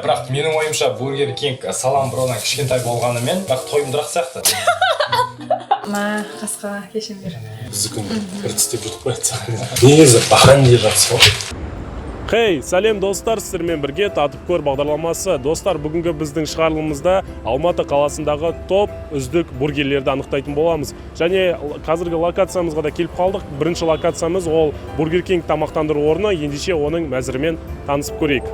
Бірақ менің ойымша Бургер Кинг Салам Бродан кішкентай болғанымен, бірақ тойымдырақ сияқты. Қасқа кешіңдер. Біздікін бір тістеп жұтып қоятса. Негізі бақан де жақсы ғой. Хей, сәлем достар, сіздермен бірге татып көр бағдарламасы. Достар, бүгінгі біздің шығарылымызда Алматы қаласындағы топ үздік бургерлерді анықтайтын боламыз. Және қазіргі локациямызға да келіп қалдық. Бірінші локациямыз ол Бургер Кинг тамақтандыру орны. Ендеше оның мәзірімен танысып көрейік.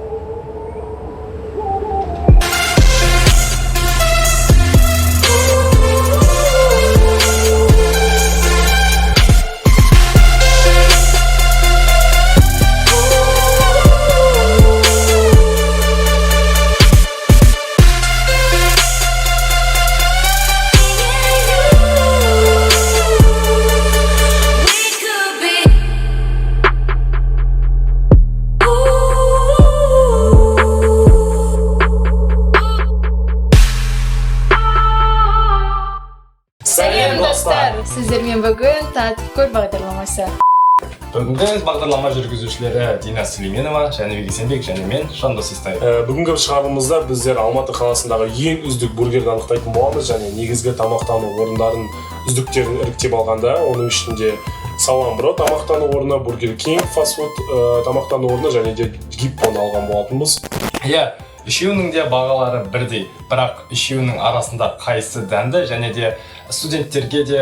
Сәлем достар! Сіздермен бүгін татып көр бағдарламасы. Бүгінгі бағдарлама жүргізушілері Дина Сүлейменова, Жәнібек Есенбек және мен Жандос Естаев. Бүгінгі шығарылымызда біздер Алматы қаласындағы ең үздік бургерді анықтайтын боламыз, және негізгі тамақтану орындарын үздіктерін іріктеп алғанда, оның ішінде Салам Бро тамақтану орны, Бургер Кинг фастфуд тамақтану орны және де Гиппоны алған болатынбыз. Иә, үшеуінің де бағалары бірдей, бірақ үшеуінің арасында қайсысы дәмді және де студенттерге де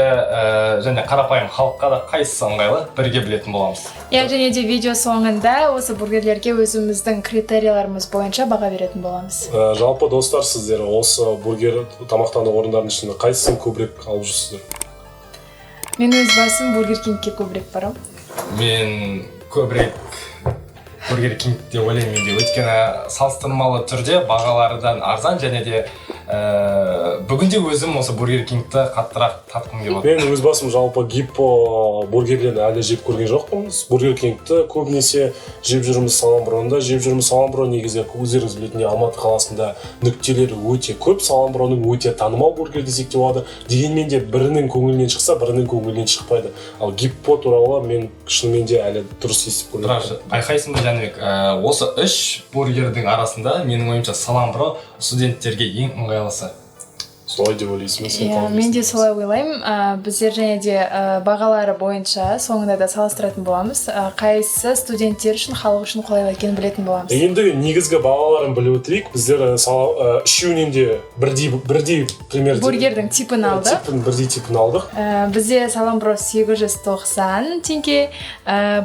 және қарапайым халыққа да қайсысы ыңғайлы бірге білетін боламыз. Иә, және де видео соңында осы бургерлерге өзіміздің критерияларымыз бойынша баға беретін боламыз. Жалпы достар, сіздер осы бургер тамақтану орындарының ішінде қайсысын көбірек алып жүрсіздер? Мен өз басым Бургер Кингке көбірек барам. Мен көбірек Бургер Кинг деп ойлаймын менде, өйткені салыстырмалы түрде бағалардан арзан және де бүгінде өзім осы Бургер Кингті қаттырақ татқым келіп отыр. Мен өз басым жалпы Гиппо бургерлерін әлі жеп көрген жоқпын. Бургер Кингті көбінесе жеп жүрміз Салам Брода. Жеп жүрміз Салам Бро негізі өздеріңіз білетіндей Алматы қаласында нүктелері өте көп. Салам Броның өте танымал бургер десек те болады. Дегенмен де бірінің көңілінен шықса, бірінің көңілінен шықпайды. Ал Гиппо туралы мен шынымен де әлі дұрыс естіп көрмедім. Бірақ байқайсың ба Жәнібек, осы үш бургердің арасында менің ойымша Салам Бро студенттерге ең ыңғайлысы. Солай деп ойлайсың ба сен? Иә, мен де солай ойлаймын. Біздер және де бағалары бойынша соңында да салыстыратын боламыз. Қайсысы студенттер үшін, халық үшін қолайлы екенін білетін боламыз. Енді негізгі бағаларын біліп өтейік. Біздер үшеуінен де бірдей пример Бургердің типін алдық. Бірдей типін алдық. Бізде Салам Бро 890 теңге,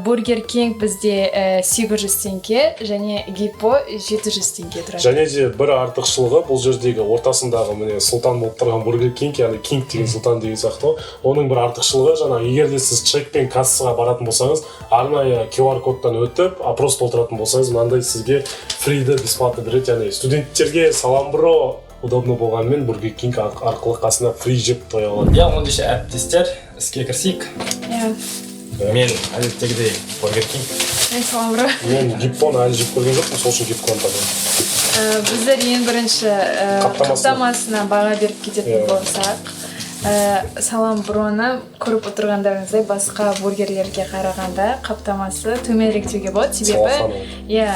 Бургер Кинг бізде 800 теңге және Гиппо 700 теңге тұрады. Және де бір артықшылығы бұл жердегі ортасындағы міне сұлтан болып тұрған Бургер Кинг, яғни Кинг деген сұлтан деген сияқты. Оның бір артықшылығы, жаңа егер де сіз чекпен кассаға баратын болсаңыз, арнайы QR кодтан өтіп, опрос толтыратын болсаңыз, мынандай сізге фриді бесплатно береді. Яғни студенттерге Салам Бро удобно болғанымен Бургер Кинг арқылы қасына фри жеп тоя алады. Иә, ондайша әріптестер, іске кірсейік. Иә. Мен әдеттегідей Бургер Кинг. Мен Салам Бро. Мен Гиппоны әлі жеп көрген жоқпын, сол үшін Гиппоны таңдадым. Біздер ең бірінші қаптамасына баға беріп кететін болсақ, Салам Броны көріп отырғандарыңыздай басқа бургерлерге қарағанда қаптамасы төменірек деуге болады, себебі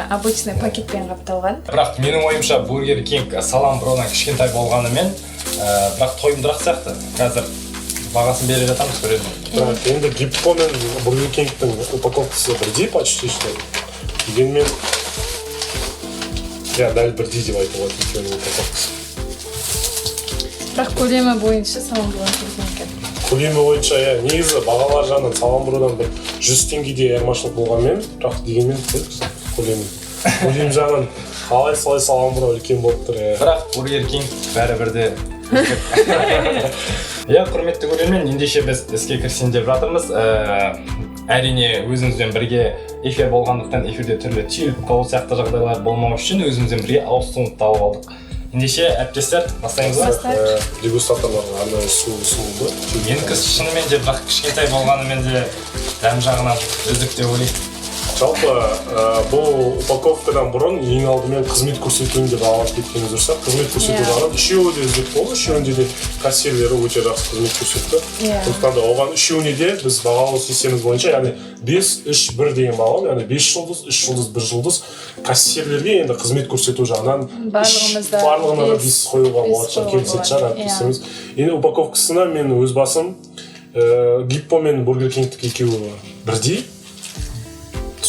обычный пакетпен қапталған. Бірақ менің ойымша Бургер Кинг Салам Бродан кішкентай болғанымен, бірақ тойымдырақ сияқты. Қазір бағасын бере жатамыз көретін. Енді Гиппо мен Бургер Кингтің упаковкасы бірдей почти что. Дегенмен дәл бірдей деп айтуға екеуінің упаковкасы. Бірақ көлемі бойынша Салам Бродан келген екен. Көлемі бойынша, негізі бағалар жағынан Салам Бродан бір 100 теңгедей айырмашылық болғанмен, бірақ дегенмен көлем жағынан қалай Салам Бро үлкен болып тұр. Бірақ Бургер Кинг бәрібірде. Иә, құрметті көрермен, ендеше біз іске кірсін деп жатырмыз. Әрине өзімізбен бірге эфир болғандықтан эфирде түрлі түйіліп қалу сияқты жағдайлар болмау үшін өзімізбен бірге ауыстығын тауып алдық. Ендеше әріптестер, бастаймыз ба? Дегустаторларға арнайы су ұсынылды. Менікі шынымен де бірақ кішкентай болғанымен де дәм жағынан үздік деп ойлаймын. Жалпы бұл упаковкадан бұрын ең алдымен қызмет көрсетуінде бағалап кеткеніміз дұрыс. Қызмет көрсету жағынан үшеуі де үздік болды. Үшеуінде де кассирлері өте жақсы қызмет көрсетті. Сондықтан да оған үшеуіне де біз бағалау системамыз бойынша, яғни 5-3-1 деген бағалау, яғни 5 жұлдыз, 3 жұлдыз, 1 жұлдыз. Кассирлерге енді қызмет көрсету жағынан барлығына да 5 қоюға болады. Келісетін шығар әріптесіміз. Енді упаковкасына мен өз басым Гиппо мен Бургер Кингтікі екеуі бірдей.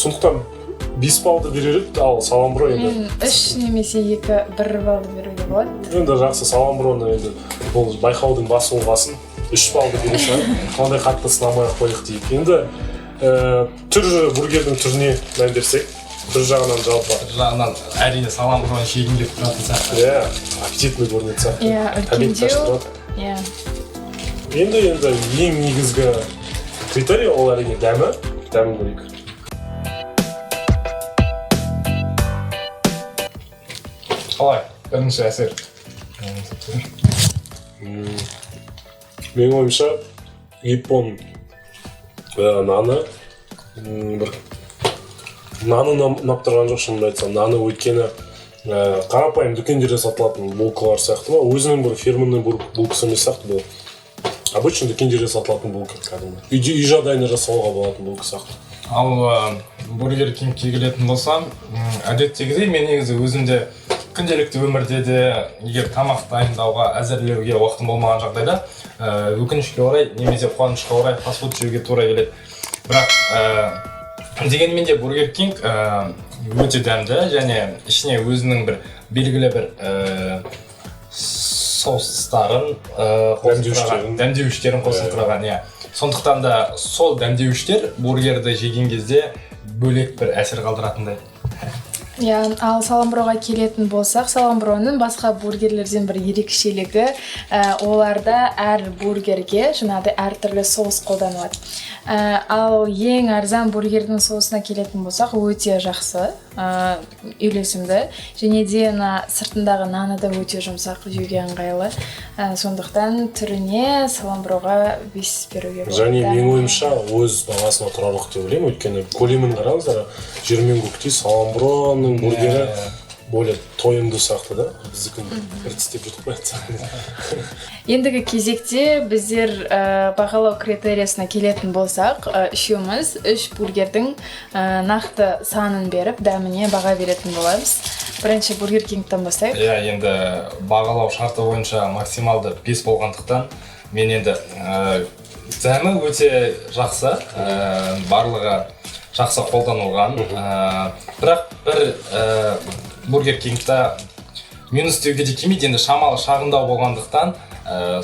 Сондықтан 5 баллды берер еді, ал Саламбро енді 3 немесе 2-1 баллды беруге болады. Енді жақсы, Саламброны енді бұл байқаудың басы болғасын 3 баллды бересің, қандай қатты сынамай-ақ қойық дейік. Енді бургердің түріне мән берсек, түр жағынан жалпы. Түр жағынан әрине Саламброны шегін келіп тұратын сияқты. Аппетитный көрінетін сияқты. Үлкендеу. Енді ең негізгі критерий ол әрине дәмін көрейік. Қалай? Бірінші әсер. Менің ойымша Гиппоның наны ұнап тұрған жоқ, шынымды айтсам. Наны өйткені қарапайым дүкендерде сатылатын булкалар сияқты ма, өзінің бір фирменный булкасы емес сияқты бұл. Обычно дүкендерде сатылатын булка кәдімгі. Үй жағдайында жасауға болатын булка сияқты. Ал Бургер Кингке келетін болсам, әдеттегідей мен негізі өзімде күнделікті өмірде де егер тамақ дайындауға, әзірлеуге уақытым болмаған жағдайда өкінішке орай немесе қуанышқа орай фастфуд жеуге тура келеді. Бірақ дегенмен де Бургер Кинг өте дәмді және ішіне өзінің бір белгілі бір соустарын дәмдеуіштерін қосып тұрған. Сондықтан да сол дәмдеуіштер бургерді жеген кезде бөлек бір әсер қалдыратындай. Ал Саламброға келетін болсақ, Саламброның басқа бургерлерден бір ерекшелігі, оларда әр бургерге жаңағыдай әртүрлі соус қолданылады. Ал ең арзан бургердің соусына келетін болсақ, өте жақсы, үйлесімді, және де сыртындағы наны да өте жұмсақ, жеуге ыңғайлы. Сондықтан түріне Саламброға 5 беруге болады. Және менің ойымша өз бағасына тұрарлық деп ойлаймын, өйткені көлемін қараңыздар, жер мен көктей Саламброның бургері более тойымды сияқты да, біздікін бір тістеп жұтып қояды. Ендігі кезекте біздер бағалау критериясына келетін болсақ, үшеуміз 3 бургердің нақты санын беріп, дәміне баға беретін боламыз. Бірінші Бургер Кингтен бастайық. Енді бағалау шарты бойынша максималды 5 болғандықтан мен енді дәмі өте жақсы, барлығы жақсы қолданылған. Бірақ бір Бургер Кингта минус деуге де келмейді, енді шамалы шағындау болғандықтан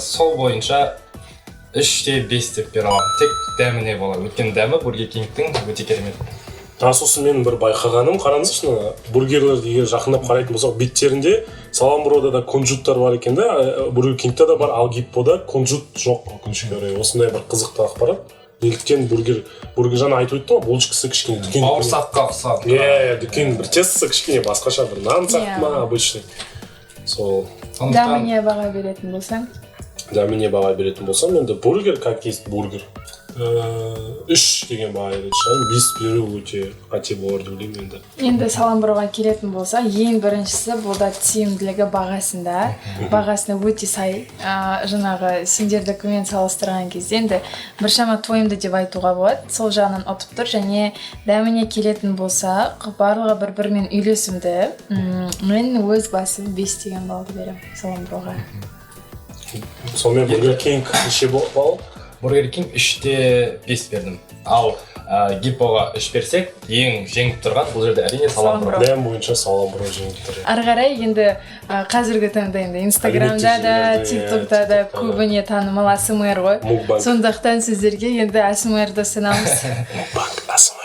сол бойынша 3-те 5 деп бере аламын. Тек дәміне болады. Өйткені дәмі Бургер Кингтің өте керемет. Сосын мен бір байқағаным, қараңызшы, бургерлерді егер жақындап қарайтын болсақ, беттерінде Саламброда да кунжуттар бар екен да, Бургер Кингта да бар, ал Гиппода кунжут жоқ. Өкінішке орай осындай бір қызықты ақпарат. Неліктен бургер жаңа айтып өтті ғой, булочкасы кішкене дүкен. Бауырсаққа ұқсап. Дүкен бір тестісі кішкене басқаша, бір нан сияқты ма, обычный. Дәміне баға беретін болсаң? Дәміне баға беретін болсам, енді бургер, как есть бургер. 3 деген баға береді шығар, 5 беру өте қате болар деп ойлаймын енді. Енді Саламброға келетін болса, ең біріншісі бұл да тиімділігі бағасында. Бағасына өте сай. Жаңағы сендердікімен салыстырған кезде енді біршама тойымды деп айтуға болады. Сол жағынан ұтып тұр, және дәміне келетін болсақ, барлығы бір-бірімен үйлесімді. Мен өз басым 5 деген баллды беремін Саламброға. Сонымен Бургер Кинг неше балл? Бургер Кинг 3-те 5 бердім. Ал Гиппоға 3 берсек, ең жеңіп тұрған бұл жерде әрине Саламбро. Дәм бойынша Саламбро жеңіп тұр. Ары қарай енді қазіргі таңда енді Инстаграмда да, ТикТокта да көбіне танымал АСМР ғой. Сондықтан сіздерге енді АСМРді ұсынамыз. Мукбанг АСМР.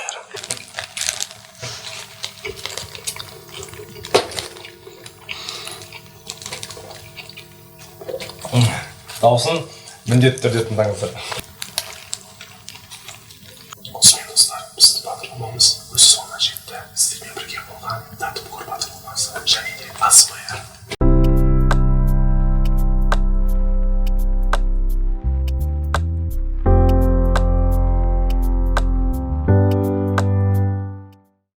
Дауысын міндетті түрде тыңдаңыздар.